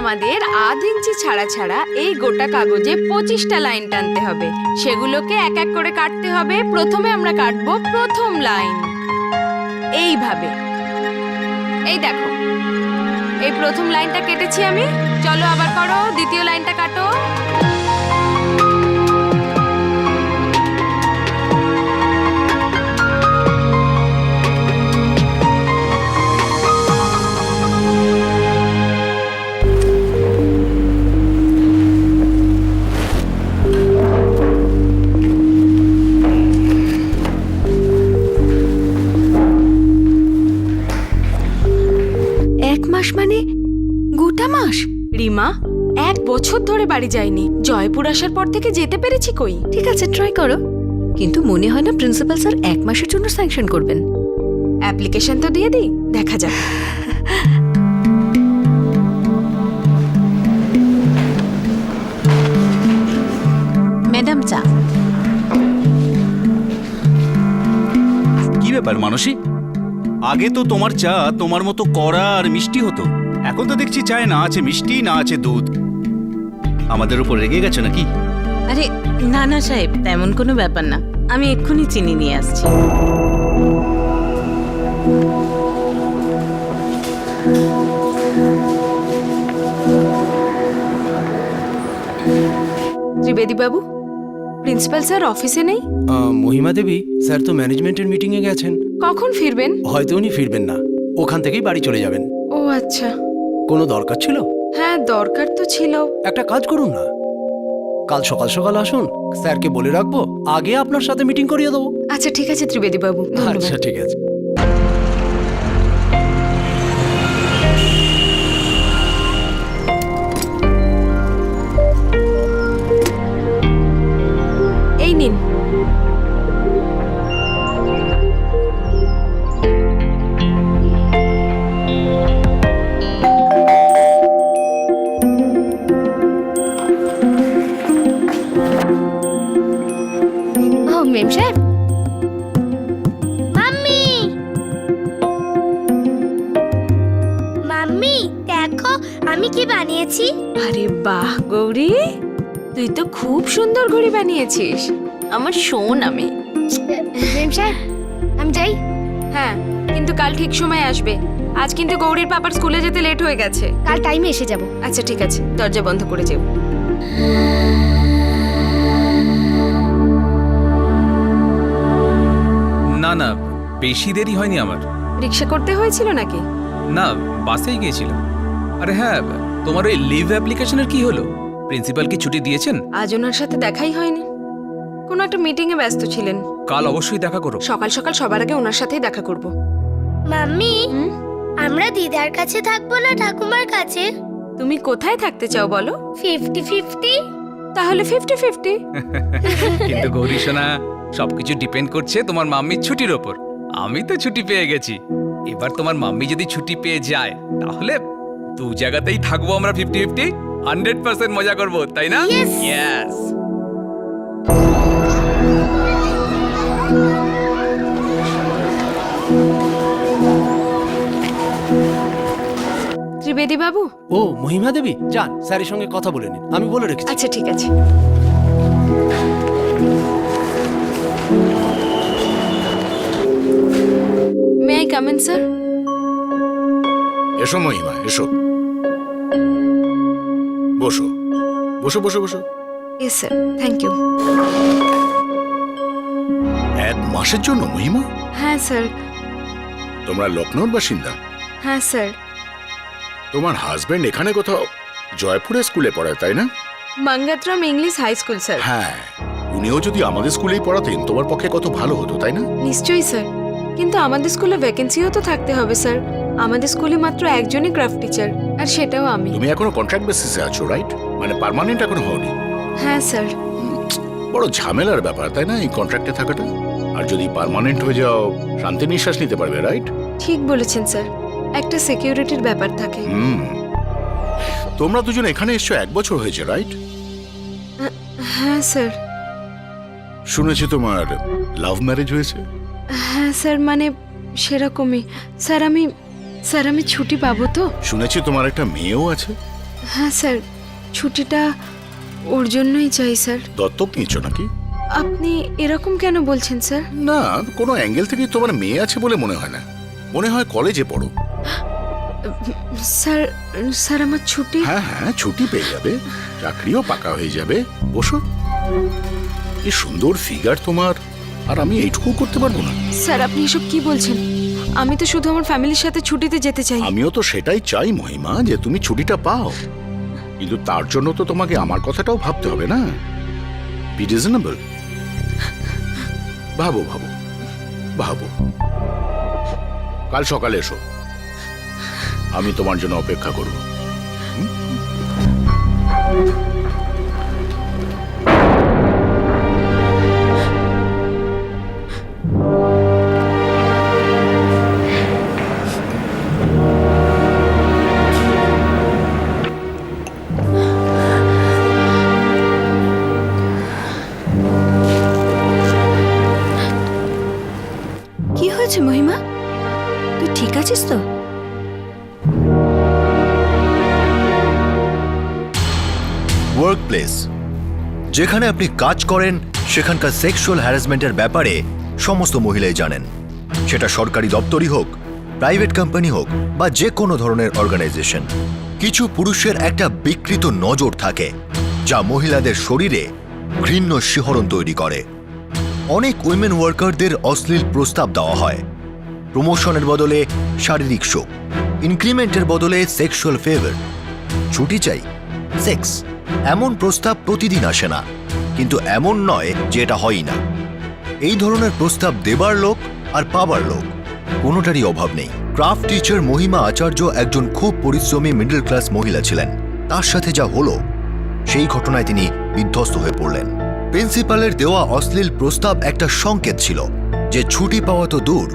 আমাদের আধ ইঞ্চি ছাড়া ছাড়া এই গোটা কাগজে 25টা লাইন টানতে হবে। সেগুলোকে এক এক করে কাটতে হবে। প্রথমে আমরা কাটবো প্রথম লাইন এইভাবে। এই দেখো, এই প্রথম লাইনটা কেটেছি আমি। চলো আবার করো, দ্বিতীয় লাইনটা কাটো। মানে গোটা মাস? রিমা, 1 বছর ধরে বাড়ি যায়নি। জয়পুর আসার পর থেকে যেতে পেরেছি কই? ঠিক আছে, ট্রাই করো, কিন্তু মনে হয় না প্রিন্সিপাল স্যার 1 মাসের জন্য স্যাংশন করবেন। অ্যাপ্লিকেশন তো দিয়ে দিই, দেখা যাবে। ম্যাডাম চা। কি ব্যাপার মানসী, আগে তো তোমার চা তোমার মতো কড়া আর মিষ্টি হতো, এখন তো দেখছি চায় না আছে মিষ্টি না আছে দুধ। আমাদের উপর রেগে গেছে নাকি? আরে না না সাহেব, তেমন কোনো ব্যাপার না, আমি এক্ষুনি চিনি নিয়ে আসছি। ত্রিবেদী বাবু, প্রিন্সিপাল স্যার অফিসে নেই? মহিমা দেবী স্যার তো ম্যানেজমেন্টের মিটিং এ গেছেন। কখন ফিরবেন? হয়তো উনি ফিরবেন না, ওখান থেকেই বাড়ি চলে যাবেন। ও আচ্ছা। কোনো দরকার ছিল? হ্যাঁ, দরকার তো ছিল। একটা কাজ করুন না, কাল সকাল সকাল আসুন, স্যারকে বলে রাখবো, আগে আপনার সাথে মিটিং করিয়ে দেবো। আচ্ছা ঠিক আছে ত্রিবেদী বাবু, আচ্ছা ঠিক আছে। এই নিন। মেম সাহেব, মাম্মি মাম্মি দেখো আমি কি বানিয়েছি। আরে বাহ গৌরী, তুই তো খুব সুন্দর ঘড়ি বানিয়েছিস। আমার শোন আমি। মেম সাহেব আমি যাই। হ্যাঁ, কিন্তু কাল ঠিক সময় আসবে। আজ কিন্তু গৌরীর পাপার স্কুলে যেতে লেট হয়ে গেছে। কাল টাইমে এসে যাব। আচ্ছা ঠিক আছে, দরজা বন্ধ করে যেও। না না, বেশি দেরি হয়নি আমার। রিক্সা করতে হয়েছিল নাকি? না, বাসেই গিয়েছিলাম। আরে হ্যাঁ, তোমার ওই লিভ অ্যাপ্লিকেশনের কি হলো? প্রিন্সিপাল কি ছুটি দিয়েছেন? আজ ওনার সাথে দেখাই হয়নি, কোনো একটা মিটিং এ ব্যস্ত ছিলেন। কাল অবশ্যই দেখা করো। সকাল সকাল সবার আগে ওনার সাথেই দেখা করব। মাম্মি হুম? আমরা দিদার কাছে থাকবো না ঠাকুমার কাছে? তুমি কোথায় থাকতে চাও বলো? 50-50। তাহলে 50-50। কিন্তু গৌরী সোনা, সবকিছু ডিপেন্ড করছে তোমার মাম্মির ছুটির ওপর। আমি তো ছুটি পেয়ে গেছি, এবার তোমার মাম্মি যদি ছুটি পেয়ে যায় তাহলে 2 জায়গাতেই থাকবো আমরা 50-50। 100% মজা করবো, তাই না? Yes! Yes! ত্রিবেদী বাবু। ও মহিমা দেবী, যান স্যারের সঙ্গে কথা বলে নিন, আমি বলে রেখেছি। আচ্ছা ঠিক আছে। May I come in sir? এসো মহিমা, এসো, বসো বসো বসো বসো। Yes sir, thank you. 1 মাসের জন্য মহিমা? হ্যাঁ স্যার। তোমরা লখনৌর বাসিন্দা? হ্যাঁ স্যার। তোমার হাজবেন্ড এখানে কোথাও জয়পুরে স্কুলে পড়ায়, তাই না? মঙ্গতরাম ইংলিশ হাই স্কুল স্যার। হ্যাঁ, উনিও যদি আমাদের স্কুলেই পড়াতেন তোমার পক্ষে কত ভালো হতো, তাই না? নিশ্চয়ই স্যার, কিন্তু আমাদের স্কুলে ভ্যাকেন্সিও তো থাকতে হবে স্যার। আমাদের স্কুলে মাত্র একজনই ক্রাফট টিচার, আর সেটাও আমি। তুমি এখনো কন্ট্রাক্ট বেসিসে আছো, রাইট? মানে পার্মানেন্ট এখনো হওনি। হ্যাঁ স্যার। বড় ঝামেলার ব্যাপার, তাই না, এই কন্ট্রাক্টে থাকাটা? আর যদি পার্মানেন্ট হয়ে যাও, শান্তি নিঃশ্বাস নিতে পারবে, রাইট? ঠিক বলেছেন স্যার, একটা সিকিউরিটির ব্যাপার থাকে। তোমরা দুজন এখানে এসছো 1 বছর হয়েছে, রাইট? হ্যাঁ স্যার। শুনেছি তোমার লাভ ম্যারেজ হয়েছে। হ্যাঁ স্যার, মানে সেরকমই। স্যার আমি ছুটি পাবো তো? শুনেছি তোমার একটা মেয়েও আছে। হ্যাঁ স্যার, ছুটিটা ওর জন্যই চাই স্যার। দত্তক নিচ্ছ নাকি? আপনি এরকম কেন বলছেন স্যার? না, কোনো অ্যাঙ্গেল থেকেই তোমার মেয়ে আছে বলে মনে হয় না। মনে হয় কলেজে পড়ো। স্যার স্যার আমার ছুটি। হ্যাঁ হ্যাঁ, ছুটি পেয়ে যাবে, চাকরিও পাকা হয়ে যাবে। বসো। কি সুন্দর ফিগার তোমার, আর আমি এইটুকু করতে পারবো না? স্যার আপনি এসব কি বলছেন? আমি তো শুধু আমার ফ্যামিলির সাথে ছুটিতে যেতে চাই। আমিও তো সেটাই চাই মহিমা, যে তুমি ছুটিটা পাও। কিন্তু তার জন্য তো তোমাকে আমার কথাটাও ভাবতে হবে না। Be reasonable. ভাবো ভাবো ভাবো। কাল সকালে এসো, আমি তোমার জন্য অপেক্ষা করব। কি হয়েছে মহিমা? তুই ঠিক আছিস তো? ওয়ার্কপ্লেস, যেখানে আপনি কাজ করেন সেখানকার সেক্সুয়াল হ্যারাসমেন্টের ব্যাপারে সমস্ত মহিলাই জানেন। সেটা সরকারি দপ্তরই হোক, প্রাইভেট কোম্পানি হোক বা যে কোনো ধরনের অর্গানাইজেশন। কিছু পুরুষের একটা বিকৃত নজর থাকে যা মহিলাদের শরীরে ঘৃণ্য শিহরণ তৈরি করে। অনেক উইমেন ওয়ার্কারদের অশ্লীল প্রস্তাব দেওয়া হয়। প্রমোশনের বদলে শারীরিক সুখ, ইনক্রিমেন্টের বদলে সেক্সুয়াল ফেভার, ছুটি চাই, সেক্স। এমন প্রস্তাব প্রতিদিন আসে না, কিন্তু এমন নয় যে এটা হয়ই না। এই ধরনের প্রস্তাব দেবার লোক আর পাবার লোক কোনোটারই অভাব নেই। ক্রাফট টিচার মহিমা আচার্য একজন খুব পরিশ্রমী মিডল ক্লাস মহিলা ছিলেন। তার সাথে যা হলো, সেই ঘটনায় তিনি বিধ্বস্ত হয়ে পড়লেন। প্রিন্সিপালের দেওয়া অশ্লীল প্রস্তাব একটা সংকেত ছিল যে ছুটি পাওয়া তো দূর,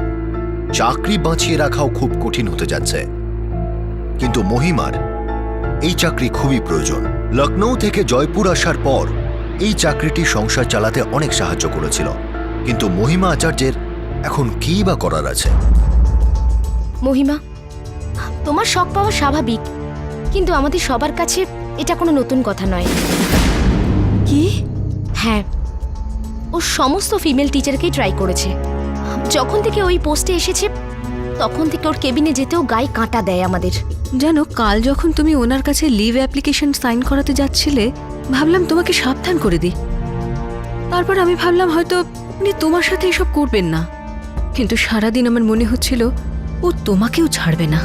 চাকরি বাঁচিয়ে রাখাও খুব কঠিন হতে যাচ্ছে। কিন্তু মহিমার এই চাকরি খুবই প্রয়োজন। লখনৌ থেকে জয়পুর আসার পর এই চাকরিটি সংসার চালাতে অনেক সাহায্য করেছিল। কিন্তু মহিমা আচার্যের এখন কী বা করার আছে? মহিমা, তোমার শখ পাওয়া স্বাভাবিক, কিন্তু আমাদের সবার কাছে এটা কোনো নতুন কথা নয়। কি? হ্যাঁ, ও সমস্ত ফিমেল টিচারকেই ট্রাই করেছে। যখন থেকে ওই পোস্টে এসেছে তখন থেকে ওর কেবিনে যেতেও গায়ে কাঁটা দেয় আমাদের। জানো, কাল যখন তুমি ওনার কাছে লিভ অ্যাপ্লিকেশন সাইন করাতে যাচ্ছিলে, ভাবলাম তোমাকে সাবধান করে দিই। তারপর আমি ভাবলাম হয়তো উনি তোমার সাথে এসব করবেন না, কিন্তু সারাদিন আমার মনে হচ্ছিল ও তোমাকেও ছাড়বে না।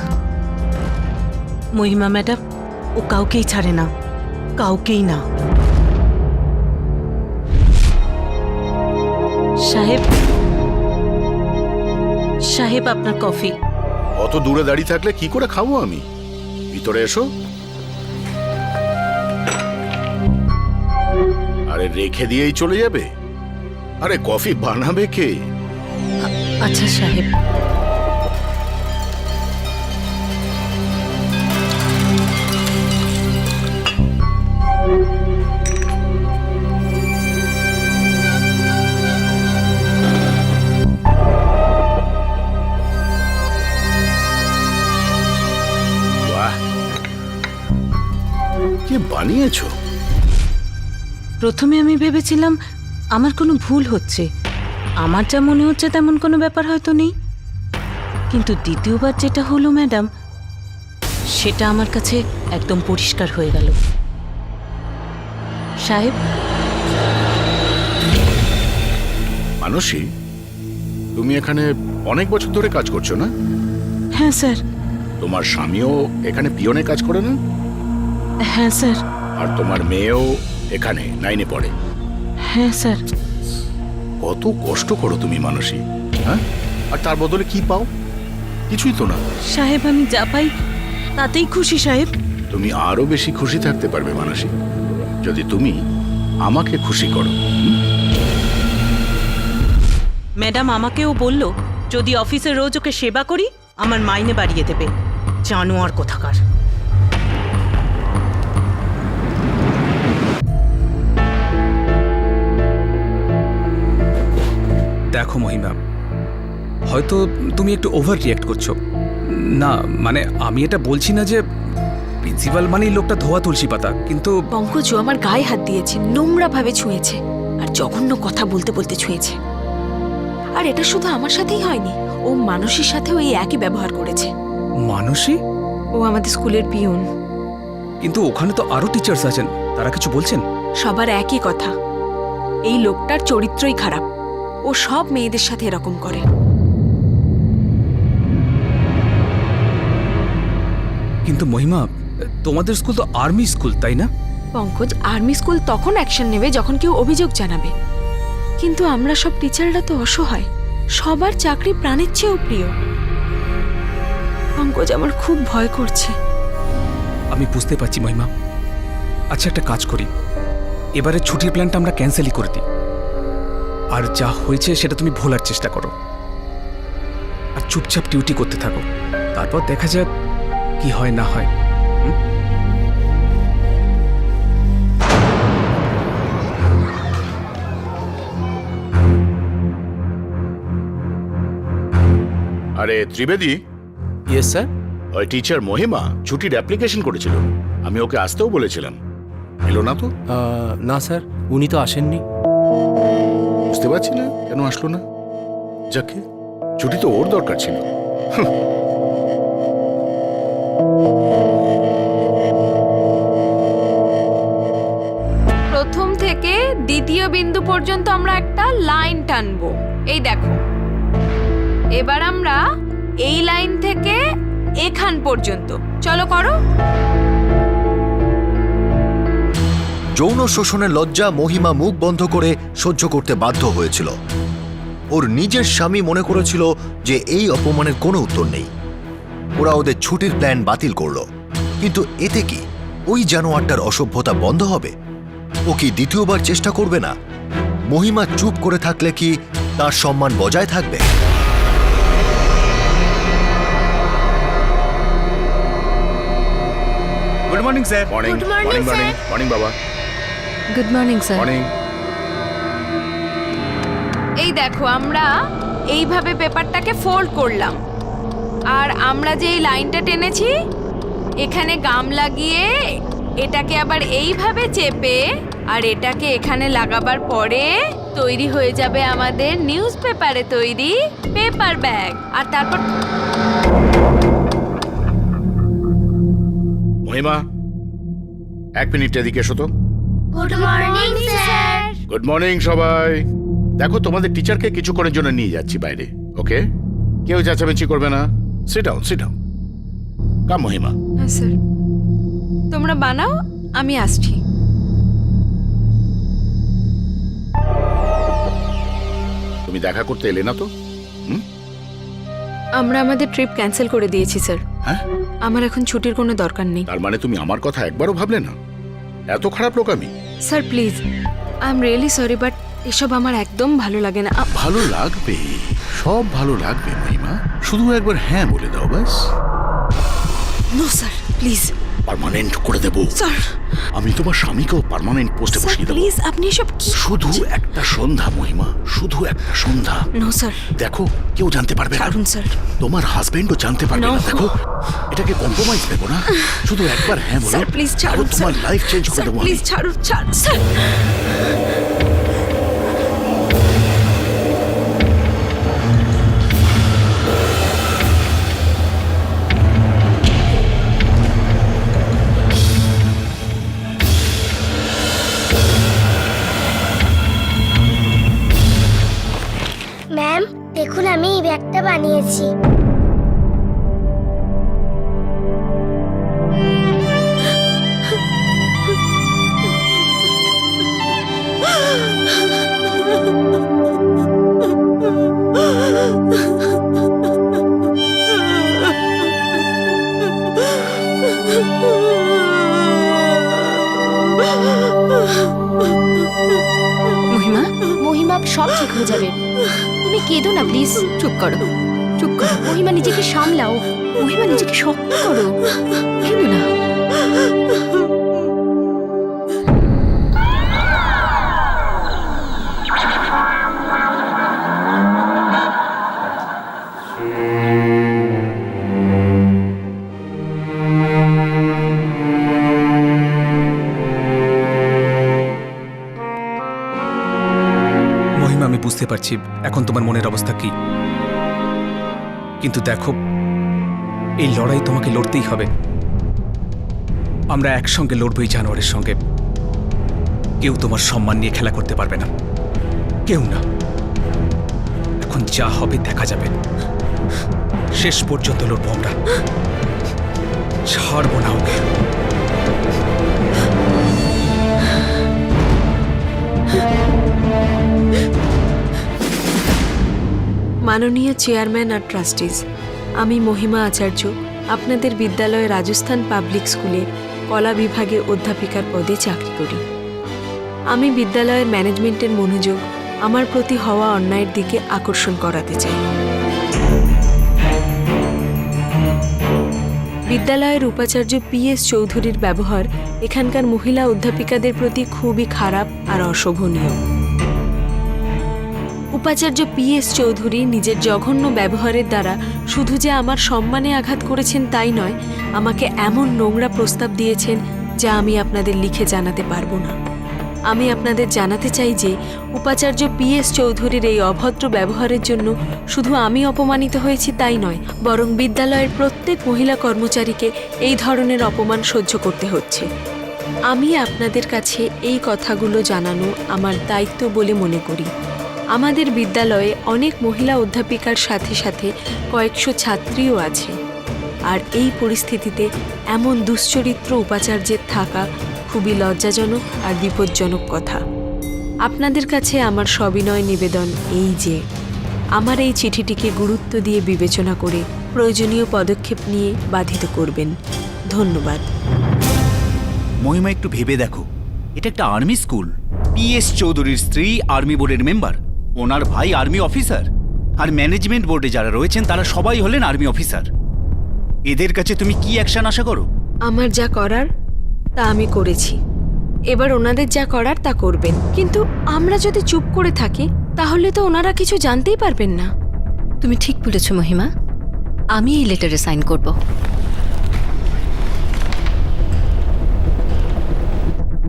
মহিমা ম্যাডাম, ও কাউকেই ছাড়ে না, কাউকেই না। সাহেব, সাহেব আপনার কফি। অত দূরে দাঁড়িয়ে থাকলে কি করে খাবো আমি? ভিতরে এসো। আরে রেখে দিয়েই চলে যাবে? আরে কফি বানাবে কে? আচ্ছা সাহেব। বাহ, কি বানিয়েছো? প্রথমে আমি ভেবেছিলাম আমার কোনো ভুল হচ্ছে, আমার যা মনে হচ্ছে তেমন কোনো ব্যাপার হয়তো নেই। কিন্তু দ্বিতীয়বার যেটা হলো ম্যাডাম, সেটা আমার কাছে একদম পরিষ্কার হয়ে গেল। সাহেব, মানসী, তুমি এখানে অনেক বছর ধরে কাজ করছো না? হ্যাঁ স্যার। তোমার স্বামীও এখানে পিয়নে কাজ করে না? হ্যাঁ স্যার। আর তোমার মেয়েও এখানে 9-এ পড়ে? হ্যাঁ স্যার। কত কষ্ট করো তুমি মানসী, হ্যাঁ? আর তার বদলে কি পাও? কিছুই তো না। সাহেব, আমি যা পাই তাতেই খুশি সাহেব। তুমি আরো বেশি খুশি থাকতে পারবে মানসী, যদি তুমি আমাকে খুশি করো। ম্যাডাম আমাকেও বলল যদি অফিসে রোজ ওকে সেবা করি আমার মাইনে বাড়িয়ে দেবে। জানোয়ার কোথাকার। দেখো মহিমা, হয়তো তুমি একটু ওভার রিয়াক্ট করছো। না মানে আমি এটা বলছি না যে প্রিন্সিপাল মানে এই লোকটা ধোয়া তুলসী পাতা, কিন্তু পঙ্কজ আমার গায়ে হাত দিয়েছে, নোংরা ভাবে ছুঁয়েছে, আর জঘন্য কথা বলতে বলতে ছুঁয়েছে। আর এটা শুধু আমার সাথেই হয়নি, ও মানসীর সাথেও এই একই ব্যবহার করেছে। মানসী? ও আমাদের স্কুলের পিয়ন। কিন্তু ওখানে তো আরো টিচার্স আছেন, তারা কিছু বলছেন? সবার একই কথা, এই লোকটার চরিত্রই খারাপ, ও সব মেয়েদের সাথে এরকম করে। কিন্তু মহিমা, তোমাদের স্কুল তো আর্মি স্কুল, তাই না? পঙ্কজ, আর্মি স্কুল তখন অ্যাকশন নেবে যখন কেউ অভিযোগ জানাবে, কিন্তু আমরা সব টিচাররা তো অসহায়, সবার চাকরি প্রাণের চেয়েও প্রিয়। পঙ্কজ, আমার খুব ভয় করছে। আমি বুঝতে পারছি মহিমা। আচ্ছা, একটা কাজ করি, এবারে ছুটির প্ল্যানটা আমরা ক্যান্সেলই করে দিই, আর যা হয়েছে সেটা তুমি ভোলার চেষ্টা করো, আর চুপচাপ ডিউটি করতে থাকো, তারপর দেখা যাক কি হয় না হয়। আরে ত্রিবেদী, ইয়েস স্যার। ওই টিচার মহিমা ছুটির অ্যাপ্লিকেশন করেছিল, আমি ওকে আসতেও বলেছিলাম, এলো না তো। না স্যার, উনি তো আসেননি। বুঝতে পারছি না কেন আসলো না। যাকে, ছুটি তো ওর দরকার ছিল। প্রথম থেকে দ্বিতীয় বিন্দু পর্যন্ত আমরা একটা লাইন টানবো। এই দেখো, এবার আমরা এই লাইন থেকে এখান পর্যন্ত, চলো করো। যৌন শোষণের লজ্জা মহিমা মুখ বন্ধ করে সহ্য করতে বাধ্য হয়েছিল। ওর নিজের স্বামী মনে করেছিল যে এই অপমানের কোনো উত্তর নেই। ওরা ওদের ছুটির প্ল্যান বাতিল করলো, কিন্তু এতে কি ওই জানোয়ারটার অসভ্যতা বন্ধ হবে? ও কি দ্বিতীয়বার চেষ্টা করবে না? মহিমা চুপ করে থাকলে কি তার সম্মান বজায় থাকবে? Good morning sir. Morning morning morning morning বাবা। Good morning sir. মর্নিং। এই দেখো, আমরা এইভাবে পেপারটাকে ফোল্ড করলাম, আর আমরা যে এই লাইনটা টেনেছি এখানে গাম লাগিয়ে এটাকে আবার এইভাবে চেপে আর এটাকে এখানে লাগাবার পরে তৈরি হয়ে যাবে আমাদের নিউজ পেপারে তৈরি পেপার ব্যাগ। আর তারপর মহিমা, 1 মিনিট এদিকে এসো তো। Good morning sir. Good morning সবাই। দেখো, তোমাদের টিচারকে কিছুক্ষণের জন্য নিয়ে যাচ্ছি বাইরে, ওকে? কেউ চেঁচামেচি করবে না। Sit down, sit down. Come Mahima. হ্যাঁ স্যার। তোমরা বানাও, আমি আসছি। তুমি দেখা করতে এলে না তো? আমরা আমাদের ট্রিপ ক্যান্সেল করে দিয়েছি স্যার। হ্যাঁ? আমার এখন ছুটির কোনো দরকার নেই। তার মানে তুমি আমার কথা একবারও ভাবলে না? এত খারাপ লোক আমি? Sir please, I am really sorry, but এসব আমার একদম ভালো লাগে না। ভালো লাগবে, সব ভালো লাগবে মহিমা, শুধু একবার হ্যাঁ বলে দাও ব্যাস। No sir, please. পার্মানেন্ট করে দেবো স্যার, আমি। তোমার স্বামীকেও পার্মানেন্ট পোস্টে স্যার বসিয়ে দেবো। প্লিজ, আপনি এসব কি? শুধু একটা সন্ধ্যা মহিমা, শুধু একটা সন্ধ্যা। No sir. দেখো, কেউ জানতে পারবে না, ছাড়ুন স্যার। তোমার হাজবেন্ডও জানতে পারবে No. না। দেখো, এটাকে কম্প্রোমাইজ দেবো না, শুধু একবার হ্যাঁ বলো। স্যার প্লিজ ছাড়ুন আর তোমার লাইফ চেঞ্জ করে স্যার দেবো প্লিজ আমি। ছাড়ুন, ছাড়ুন স্যার। ম্যাম, দেখুন আমি এই ব্যাগটা বানিয়েছি। মহিমা, মহিমা, সব ঠিক হয়ে যাবে, তুমি কেঁদো না প্লিজ। চুপ করো, চুপ করো। মহিমা, নিজেকে সামলাও। মহিমা, নিজেকে শক্ত করো, কেন না? বুঝতে পারছি এখন তোমার মনের অবস্থা কি, কিন্তু দেখো এই লড়াই তোমাকে লড়তেই হবে। আমরা একসঙ্গে লড়বই জানোয়ারের সঙ্গে। কেউ তোমার সম্মান নিয়ে খেলা করতে পারবে না, কেউ না। এখন যা হবে দেখা যাবে। শেষ পর্যন্ত লড়বো আমরা, ছাড়বো না ওকে। মাননীয় চেয়ারম্যান আর ট্রাস্টিজ, আমি মহিমা আচার্য আপনাদের বিদ্যালয়ে রাজস্থান পাবলিক স্কুলে কলা বিভাগে অধ্যাপিকার পদে চাকরি করি। আমি বিদ্যালয়ের ম্যানেজমেন্টের মনোযোগ আমার প্রতি হওয়া অন্যায়ের দিকে আকর্ষণ করাতে চাই। বিদ্যালয়ের উপাচার্য PS চৌধুরীর ব্যবহার এখানকার মহিলা অধ্যাপিকাদের প্রতি খুবই খারাপ আর অশোভনীয়। উপাচার্য PS চৌধুরী নিজের জঘন্য ব্যবহারের দ্বারা শুধু যে আমার সম্মানে আঘাত করেছেন তাই নয়, আমাকে এমন নোংরা প্রস্তাব দিয়েছেন যা আমি আপনাদের লিখে জানাতে পারবো না। আমি আপনাদের জানাতে চাই যে উপাচার্য PS চৌধুরীর এই অভদ্র ব্যবহারের জন্য শুধু আমি অপমানিত হয়েছি তাই নয়, বরং বিদ্যালয়ের প্রত্যেক মহিলা কর্মচারীকে এই ধরনের অপমান সহ্য করতে হচ্ছে। আমি আপনাদের কাছে এই কথাগুলো জানানো আমার দায়িত্ব বলে মনে করি। আমাদের বিদ্যালয়ে অনেক মহিলা অধ্যাপিকার সাথে সাথে কয়েকশো ছাত্রীও আছে, আর এই পরিস্থিতিতে এমন দুশ্চরিত্র উপাচার্যের থাকা খুবই লজ্জাজনক আর বিপজ্জনক কথা। আপনাদের কাছে আমার সবিনয় নিবেদন এই যে আমার এই চিঠিটিকে গুরুত্ব দিয়ে বিবেচনা করে প্রয়োজনীয় পদক্ষেপ নিয়ে বাধিত করবেন। ধন্যবাদ। মহিমা, একটু ভেবে দেখো, এটা একটা আর্মি স্কুল। PS চৌধুরীর স্ত্রী আর্মি বোর্ডের মেম্বার, ওনার ভাই আর্মি অফিসার, আর ম্যানেজমেন্ট বোর্ডে যারা রয়েছেন তারা সবাই হলেন আর্মি অফিসার। এদের কাছে তুমি কি অ্যাকশন আশা করো? আমার যা করার তা আমি করেছি, এবার ওনাদের যা করার তা করবেন। কিন্তু আমরা যদি চুপ করে থাকি তাহলে তো ওনারা কিছু জানতেই পারবেন না। তুমি ঠিক বলেছ মহিমা, আমি এই লেটারে সাইন করব।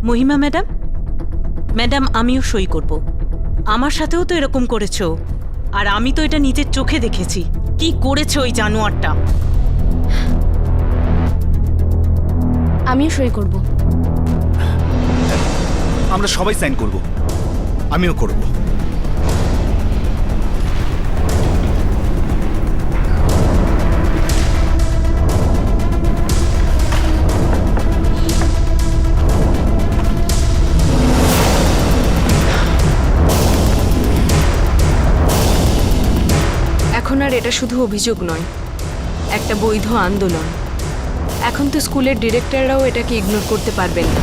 মহিমা ম্যাডাম, ম্যাডাম আমিও সই করব। আমার সাথেও তো এরকম করেছো, আর আমি তো এটা নিজের চোখে দেখেছি কি করেছে ওই জানোয়ারটা। আমিও সই করব। আমরা সবাই সাইন করব। আমিও করব। এখন আর এটা শুধু অভিযোগ নয়, একটা বৈধ আন্দোলন। এখন তো স্কুলের ডিরেক্টররাও এটাকে ইগনোর করতে পারবেন না।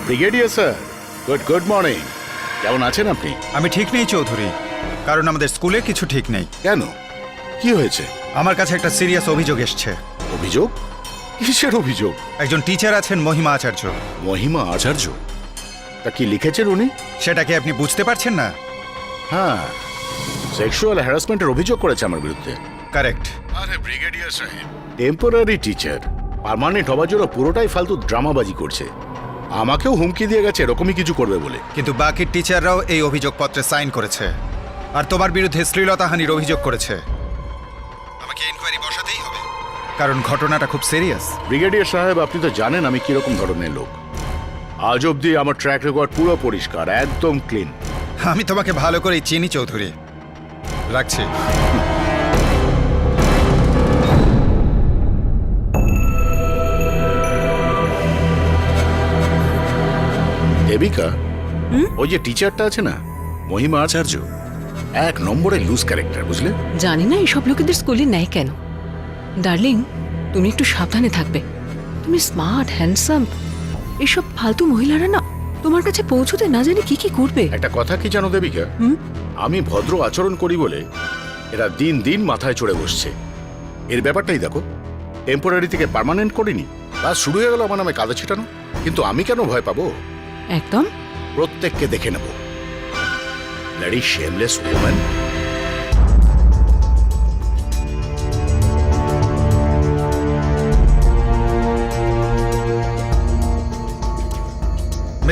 Brigadier sir, good morning. কেমন আছেন আপনি? আমি ঠিক নেই চৌধুরী, কারণ আমাদের স্কুলে কিছু ঠিক নেই। কেন, কি হয়েছে? আমার কাছে একটা সিরিয়াস অভিযোগ এসছে। অভিযোগ? কিসের অভিযোগ? একজন টিচার আছেন মহিমা আচার্য। মহিমা আচার্য? তা কি লিখেছেন উনি? সেটা কি আপনি বুঝতে পারছেন না? হ্যাঁ, সেক্সুয়াল হ্যারাসমেন্টের অভিযোগ করেছে আমার বিরুদ্ধে। কারেক্ট। আরে ব্রিগেডিয়ার সাহেব, টেম্পোরারি টিচার পার্মানেন্ট হবার জন্য পুরোটাই ফালতু ড্রামাবাজি করছে। আমাকেও হুমকি দিয়ে গেছে এরকমই কিছু করবে বলে। কিন্তু বাকি টিচাররাও এই অভিযোগপত্রে সাইন করেছে, আর তোমার বিরুদ্ধে শ্লীলতাহানির অভিযোগ করেছে। আমাকে ইনকোয়ারি বসাতেই হবে, কারণ ঘটনাটা খুব সিরিয়াস। ব্রিগেডিয়ার সাহেব, আপনি তো জানেন আমি কিরকম ধরনের লোক। আজ অব্দি আমার ট্র্যাক রেকর্ড পুরো পরিষ্কার, একদম ক্লিন। আমি তোমাকে ভালো করেই চিনি চৌধুরী। রাখছি। দেবিকা, ওই যে টিচারটা আছে না, মহিমা আচার্য, এক নম্বরে লুজ ক্যারেক্টার, বুঝলে? জানি না এসব লোকেদের স্কুলে নেয় কেন। ডার্লিং, তুমি একটু সাবধানে থাকবে। তুমি স্মার্ট, হ্যান্ডসাম, এসব ফালতু মহিলারা না তোমার কাছে পৌঁছতে না জানি কি কি করবে। একটা কথা কি জানো দেবিকা, আমি ভদ্র আচরণ করি বলে এরা দিন দিন মাথায় চড়ে বসছে। এর ব্যাপারটাই দেখো, টেম্পোরারি থেকে পার্মানেন্ট করিনি, কাজ শুরু হয়ে গেল আমার নামে কাদা ছিটানো। কিন্তু আমি কেন ভয় পাবো? একদম। প্রত্যেককে দেখে নেব। Bloody shameless woman.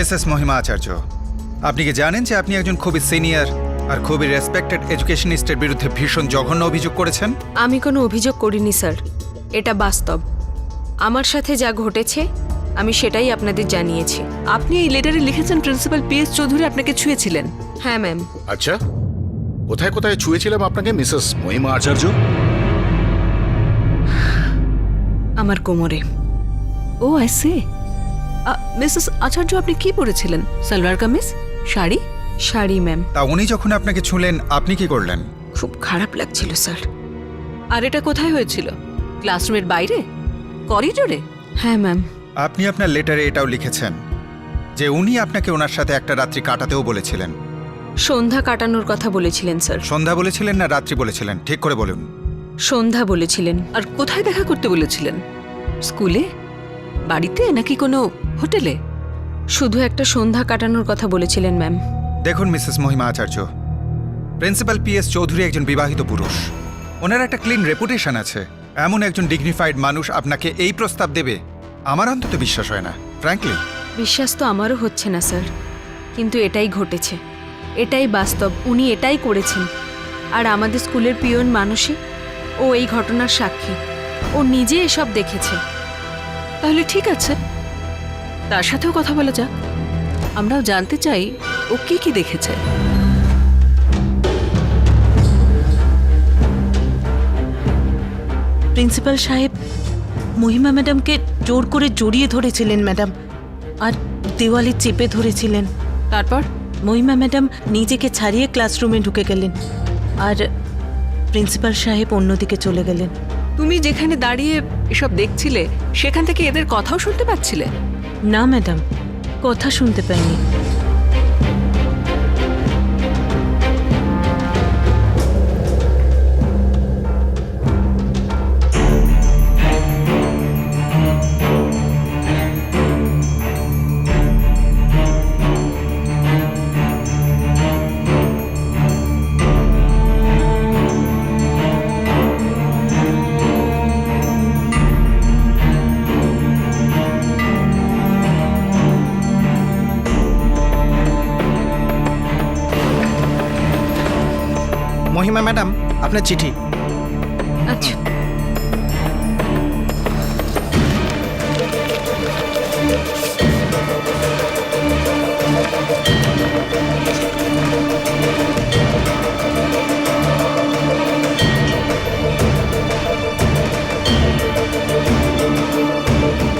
মিসেস মহিমা আচার্য, আপনি কি জানেন যে আপনি একজন খুবই সিনিয়র আর খুবই রেসপেক্টেড এডুকেশনিস্টের বিরুদ্ধে ভীষণ জঘন্য অভিযোগ করেছেন? আমি কোনো অভিযোগ করিনি স্যার, এটা বাস্তব। আমার সাথে যা ঘটেছে আমি সেটাই আপনাদের জানিয়েছি। আপনি এই লেটারে লিখেছেন প্রিন্সিপাল PS চৌধুরী আপনাকে ছুঁয়েছিলেন। হ্যাঁ ম্যাম। আচ্ছা, কোথায় কোথায় ছুঁয়েছিলাম আপনাকে মিসেস মহিমা আচার্য? আমার কোমরে। ও আই সি। মিসেস আচার্য, আপনি কি পরেছিলেন? সালোয়ার কামিজ, শাড়ি? শাড়ি ম্যাম। তা উনি যখন আপনাকে ছুঁলেন আপনি কি করলেন? খুব খারাপ লাগছিল স্যার। আর এটা কোথায় হয়েছিল? ক্লাসরুমের বাইরে, করিডোরে? হ্যাঁ ম্যাম। আপনি আপনার লেটারে এটাও লিখেছেন যে উনি আপনাকে ওনার সাথে একটা রাত্রি কাটাতেও বলেছিলেন। সন্ধ্যা কাটানোর কথা বলেছিলেন স্যার। সন্ধ্যা বলেছিলেন না রাত্রি বলেছিলেন, ঠিক করে বলুন। সন্ধ্যা বলেছিলেন। আর কোথায় দেখা করতে বলেছিলেন? স্কুলে, বাড়িতে, নাকি কোনো হোটেলে? শুধু একটা সন্ধ্যা কাটানোর কথা বলেছিলেন ম্যাম। দেখুন মিসেস মহিমা আচার্য, প্রিন্সিপাল PS চৌধুরী একজন বিবাহিত পুরুষ। ওনার একটা ক্লিন রেপুটেশন আছে। এমন একজন ডিগনিফাইড মানুষ আপনাকে এই প্রস্তাব দেবে আমার অন্তত বিশ্বাস হয় না, ফ্র্যাঙ্কলি। বিশ্বাস তো আমারও হচ্ছে না স্যার, কিন্তু এটাই ঘটেছে, এটাই বাস্তব। উনি এটাই করেছেন। আর আমাদের স্কুলের পিয়ন মানসী, ও এই ঘটনার সাক্ষী। ও নিজে এসব দেখেছে। তাহলে ঠিক আছে, তার সাথেও কথা বলা যাক। আমরাও জানতে চাই ও কি কি দেখেছে। প্রিন্সিপাল সাহেব মহিমা ম্যাডামকে জোর করে জড়িয়ে ধরেছিলেন ম্যাডাম, আর দেওয়ালে চেপে ধরেছিলেন। তারপর মহিমা ম্যাডাম নিজেকে ছাড়িয়ে ক্লাসরুমে ঢুকে গেলেন, আর প্রিন্সিপাল সাহেব অন্যদিকে চলে গেলেন। তুমি যেখানে দাঁড়িয়ে এসব দেখছিলে সেখান থেকে এদের কথাও শুনতে পাচ্ছিলে? না ম্যাডাম, কথা শুনতে পাইনি। মহিমা ম্যাডাম, আপনার চিঠি। আচ্ছা,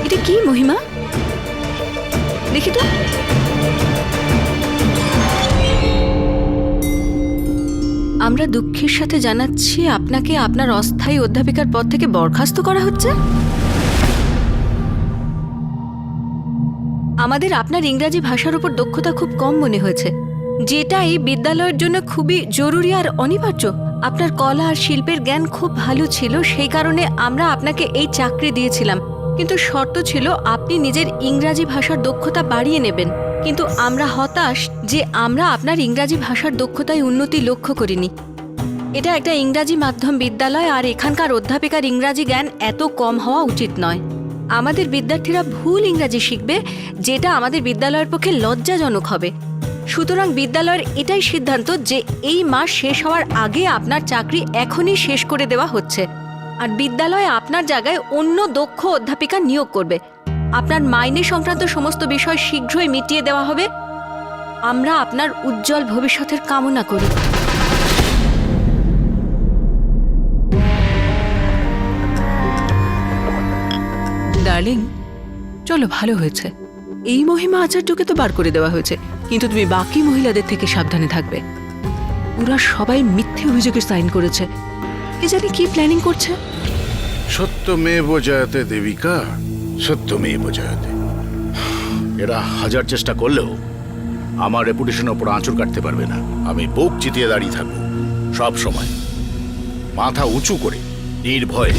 এটা কি মহিমা? দেখি তো। আমরা দুঃখের সাথে জানাচ্ছি আপনাকে আপনার অস্থায়ী অধ্যাপিকার পদ থেকে বরখাস্ত করা হচ্ছে। আমাদের আপনার ইংরাজি ভাষার উপর দক্ষতা খুব কম মনে হয়েছে, যেটা এই বিদ্যালয়ের জন্য খুবই জরুরি আর অনিবার্য। আপনার কলা আর শিল্পের জ্ঞান খুব ভালো ছিল, সেই কারণে আমরা আপনাকে এই চাকরি দিয়েছিলাম। কিন্তু শর্ত ছিল আপনি নিজের ইংরাজি ভাষার দক্ষতা বাড়িয়ে নেবেন। কিন্তু আমরা হতাশ যে আমরা আপনার ইংরাজি ভাষার দক্ষতায় উন্নতি লক্ষ্য করিনি। এটা একটা ইংরাজি মাধ্যম বিদ্যালয়, আর এখানকার অধ্যাপিকার ইংরাজি জ্ঞান এত কম হওয়া উচিত নয়। আমাদের বিদ্যার্থীরা ভুল ইংরাজি শিখবে, যেটা আমাদের বিদ্যালয়ের পক্ষে লজ্জাজনক হবে। সুতরাং বিদ্যালয়ের এটাই সিদ্ধান্ত যে এই মাস শেষ হওয়ার আগে আপনার চাকরি এখনই শেষ করে দেওয়া হচ্ছে, আর বিদ্যালয়ে আপনার জায়গায় অন্য দক্ষ অধ্যাপিকা নিয়োগ করবে। আপনার মাইনে সংক্রান্ত সমস্ত বিষয় শীঘ্রই মিটিয়ে দেওয়া হবে। আমরা আপনার উজ্জ্বল ভবিষ্যতের কামনা করি। ডার্লিং, চলো, ভালো হয়েছে। এই মহিমা আচার্যকে তো বার করে দেওয়া হয়েছে, কিন্তু তুমি বাকি মহিলাদের থেকে সাবধানে থাকবে। ওরা সবাই মিথ্যে অভিযোগে সাইন করেছে। কে জানি কি প্ল্যানিং করছে। সত্যমেব জয়তে দেবিকা, সত্যমেব জয়তে। এরা হাজার চেষ্টা করলেও আমার রেপুটেশনের উপর আঁচড় কাটতে পারবে না। আমি বুক চিতিয়ে দাঁড়িয়ে থাকবো সব সময়, মাথা উঁচু করে, নির্ভয়ে।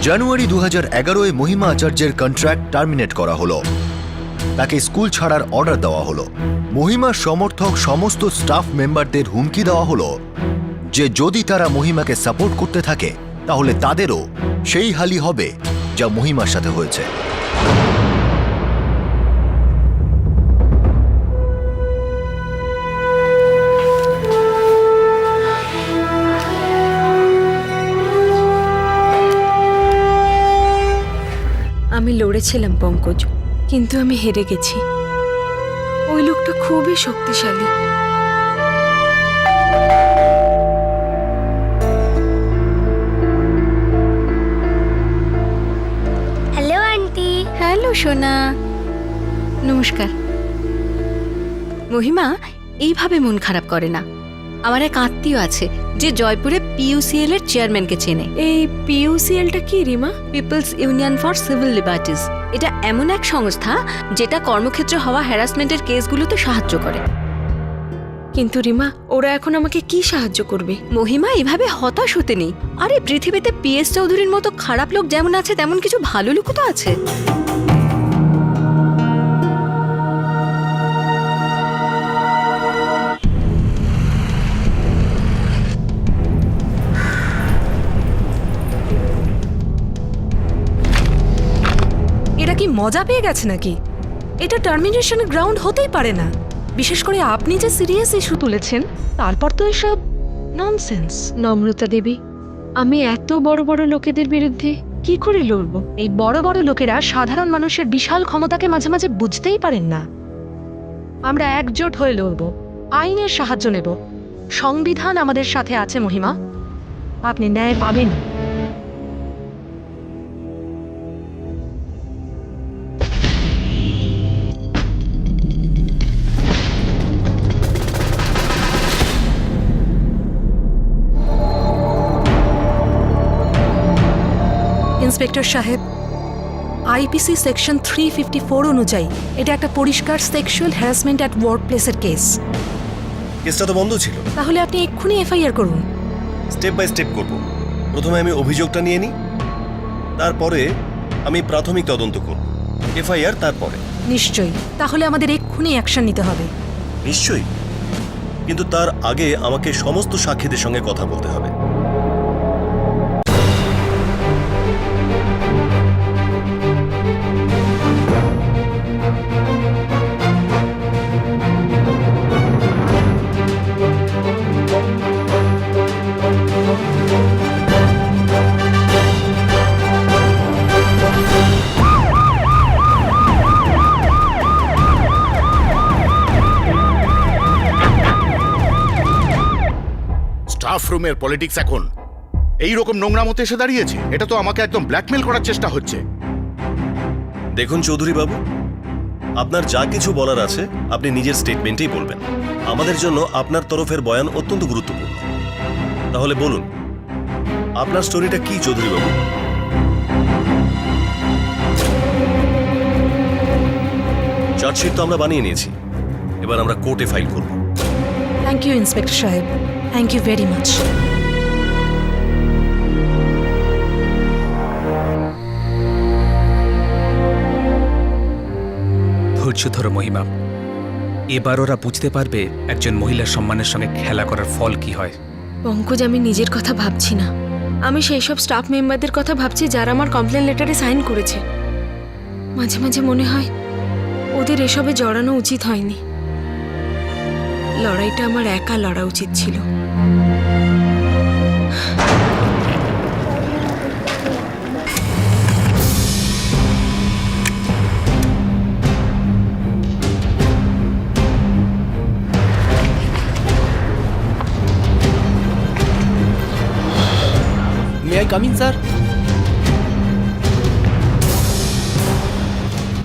জানুয়ারি 2011-এ মহিমা আচার্যের কন্ট্রাক্ট টার্মিনেট করা হলো। তাকে স্কুল ছাড়ার অর্ডার দেওয়া হলো। মহিমার সমর্থক সমস্ত স্টাফ মেম্বারদের হুমকি দেওয়া হলো যে যদি তারা মহিমাকে সাপোর্ট করতে থাকে তাহলে তাদেরও সেই হালই হবে যা মহিমার সাথে হয়েছে। করেছিলাম পঙ্কজ, কিন্তু আমি হেরে গেছি। ওই লোকটা খুবই শক্তিশালী। Hello aunty. হ্যালো সোনা, নমস্কার। মহিমা, এইভাবে মন খারাপ করে না। আমার এক আত্মীয় আছে যে জয়পুরে পিইউসিএল এর চেয়ারম্যানকে চেনে। এই পিইউসিএলটা কি Rima? People's Union for Civil Liberties. এটা এমন এক সংস্থা যেটা কর্মক্ষেত্রে হওয়া হ্যারাসমেন্টের কেসগুলোতে সাহায্য করে। কিন্তু রিমা, ওরা এখন আমাকে কি সাহায্য করবে? মহিমা, এভাবে হতাশ হতে নেই। আরে পৃথিবীতে পিএস চৌধুরীর মতো খারাপ লোক যেমন আছে, তেমন কিছু ভালো লোকও তো আছে। এরা কি মজা পেয়ে গেছে নাকি? এটা টার্মিনেশনের গ্রাউন্ড হতেই পারে না। বিশেষ করে আপনি যে সিরিয়াস ইস্যু তুলেছেন, তারপর তো এসব ননসেন্স। নম্রতা দেবী, আমি এত বড় বড় লোকেদের বিরুদ্ধে কি করে লড়বো? এই বড় বড় লোকেরা সাধারণ মানুষের বিশাল ক্ষমতাকে মাঝে মাঝে বুঝতেই পারেন না। আমরা একজোট হয়ে লড়ব, আইনের সাহায্য নেব। সংবিধান আমাদের সাথে আছে মহিমা, আপনি ন্যায় পাবেন। ইন্সপেক্টর সাহেব, আইপিসি সেকশন 354 অনুযায়ী এটা একটা পরিষ্কার সেক্সুয়াল হ্যারাসমেন্ট অ্যাট ওয়ার্ক প্লেসের কেস। কেসটা তো বন্ধ ছিল। তাহলে আপনি এক্ষুনি এফআইআর করুন। স্টেপ বাই স্টেপ করব। প্রথমে আমি অভিযোগটা নিয়ে নিই, তারপরে আমি প্রাথমিক তদন্ত করব, এফআইআর তারপরে। নিশ্চয়ই, তাহলে আমাদের এক্ষুনি অ্যাকশন নিতে হবে। নিশ্চয়ই, কিন্তু তার আগে আমাকে সমস্ত সাক্ষীদের সঙ্গে কথা বলতে হবে। স্টাফ রুমের পলিটিক্স এখন এই রকম নোংরা মতো এসে দাঁড়িয়েছে। এটা তো আমাকে একদম ব্ল্যাকমেল করার চেষ্টা হচ্ছে। দেখুন চৌধুরী বাবু, আপনার যা কিছু বলার আছে আপনি নিজের স্টেটমেন্টেই বলবেন। আমাদের জন্য আপনার তরফের বয়ান অত্যন্ত গুরুত্বপূর্ণ। তাহলে বলুন, আপনার স্টোরিটা কি চৌধুরী বাবু? চার্জশিট তো আমরা বানিয়ে নিয়েছি, এবার আমরা কোর্টে ফাইল করব। থ্যাংক ইউ ইন্সপেক্টর সাহেব, থ্যাংক ইউ ভেরি মাচ। ধৈর্য ধরো মহিমা, এবার ওরা বুঝতে পারবে একজন মহিলার সম্মানের সঙ্গে খেলা করার ফল কি হয়। পঙ্কজ, আমি নিজের কথা ভাবছি না, আমি সেই সব স্টাফ মেম্বারদের কথা ভাবছি যারা আমার কমপ্লেন লেটারে সাইন করেছে। মাঝে মাঝে মনে হয় ওদের এসবে জড়ানো উচিত হয়নি। লড়াইটা আমার একা লড়া উচিত ছিল। May I come in sir?